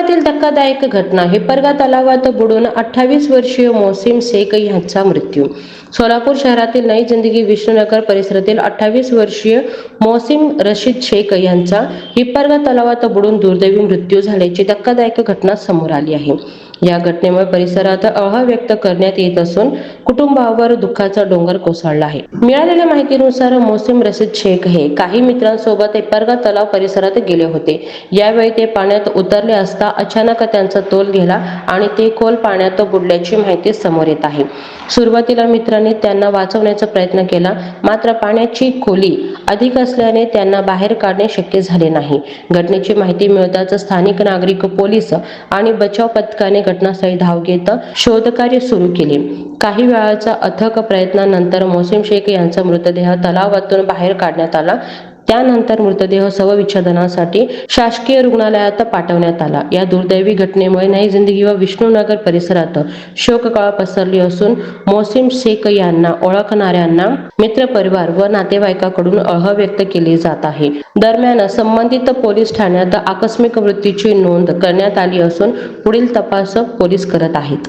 सोलापुरातील धक्कादायक घटना. हिप्परगा तलावात बुडून 28 वर्षीय मोहसिन शेख यांचा मृत्यू. सोलापूर शहरातील नई जिंदगी विष्णुनगर परिसरातील 28 वर्षीय मोहसिन रशीद शेख यांचा हिप्परगा तलावात बुडून दुर्दैवी मृत्यू झाल्याची धक्कादायक घटना समोर आली आहे. या घटनेमुळे परिसरात अहवाल व्यक्त करण्यात येत असून कुटुंबावर दुःखाचा डोंगर कोसळला आहे. मिळालेल्या माहितीनुसार मोहसिन रशीद शेख हे काही मित्रांसोबत हिप्परगा तलाव परिसरात गेले होते. यावेळी ते पाण्यात उतरले असता अचानक त्यांचा तोल गेला आणि ते खोल पाण्यात बुडल्याची माहिती समोर येत आहे. सुरुवातीला मित्रांनी त्यांना वाचवण्याचा प्रयत्न केला, मात्र पाण्याची खोली अधिक असल्याने त्यांना बाहेर काढणे शक्य झाले नाही. घटनेची माहिती मिळताच स्थानिक नागरिक, पोलीस आणि बचाव पथकाने घटनास्थळी धाव घेत शोधकार्य सुरू केले. काही वेळाच्या अथक प्रयत्नानंतर मोहसिन शेख यांचा मृतदेह तलावातून बाहेर काढण्यात आला. त्यानंतर मृतदेह शवविच्छेदनासाठी शासकीय रुग्णालयात पाठवण्यात आला. या दुर्दैवी घटनेमुळे नई जिंदगी व विष्णुनगर परिसरात शोककळा पसरली असून मोहसिन शेख यांना ओळखणाऱ्यांना, मित्रपरिवार व नातेवाईकांकडून अहवाल व्यक्त केले जात आहे. दरम्यान संबंधित पोलीस ठाण्यात आकस्मिक मृत्यूची नोंद करण्यात आली असून पुढील तपास पोलीस करत आहेत.